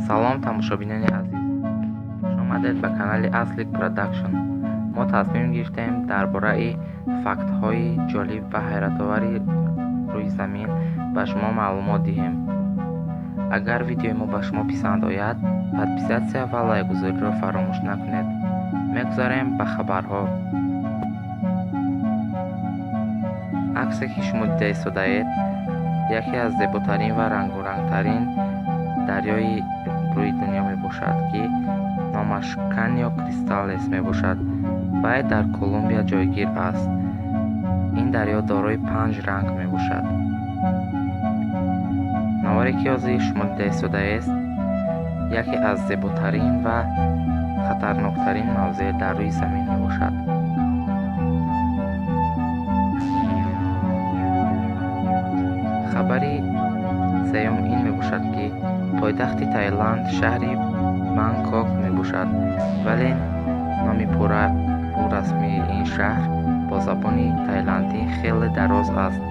салом тамошобинони азиз, хуш омадед ба канали Аслик Production. мо тасмим гирифтем дар бораи фактҳои ҷолиб ва ҳайратовари рӯи замин ба шумо маълумот диҳем. агар видеои мо ба шумо писанд ояд, подписатсия ва лайкгузориро фаромӯш накунед. мегузарем ба хабарҳо. аксе ки шумо дида истодаед, яке аз зеботарин ва рангорангтарин дарёи рӯи дунё мебошад, ки номаш Каньо Кристалес мебошад. вай дар Колумбия ҷойгир аст. ин дарё дорои 5 ранг мебошад. наваре ки ҳозир шумо дида истодаест, яке аз зеботарин ва хатарноктарин мавзеъ дар рӯи замин мебошад. хабари сеюм ин мебошад, ки пойтахти Таиланд шаҳри Бангкок мебошад, вале номи пуррасмии ин шаҳр бо забони таиландӣ хеле дароз аст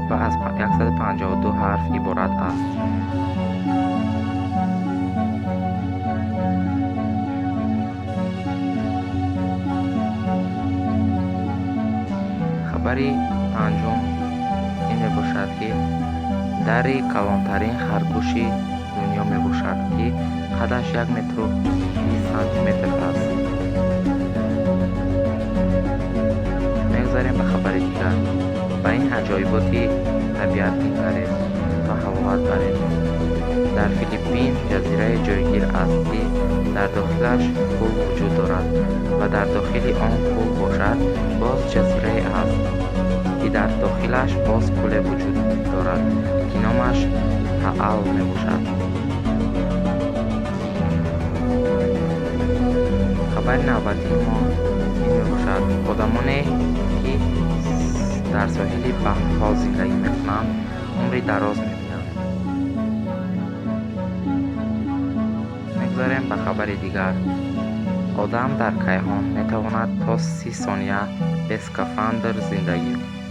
ва аз 152 ҳарф иборат аст. хабари панҷум ин мебошад, ки дари калонтарин харгӯши дунё мебошад, ки қадаш 1 метру 20 сантиметр аст. мегузарем ба хабари дигар. ба ин аҷоиботи табиат нигаред ва ҳаловат баред. дар Филиппин ҷазираи ҷойгир аст, ки дар дохилаш кӯл вуҷуд дорад ва дар дохили он кӯл бошад, боз ҷазирае аст, ки дар дохилаш боз кӯле вуҷуд дорад, ки номаш Таал мебошад. хабари навбатии мо ин мебошад. одамоне ки дар соҳили баҳрҳо зиндагӣ мекунанд, умри дароз мебинанд. мегузарем ба хабари дигар. одам дар кайҳон метавонад то 30 сония без скафандр зиндагӣ кунад.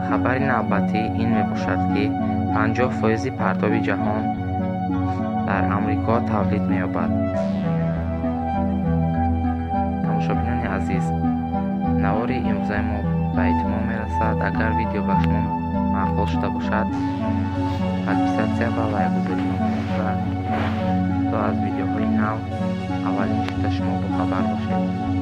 хабари навбатӣ ин мебошад, ки 50% партоби ҷаҳон дар амрико тавлид меёбад. тамошобинони азиз, навори имрӯзаи мо ба этмом мерасад. агар видео ба шумо маъқул шуда бошад, подписатсия ва лайкгузорӣ намоед ва то аз видеоҳои нав аввалин шуда шумо бохабар бошед.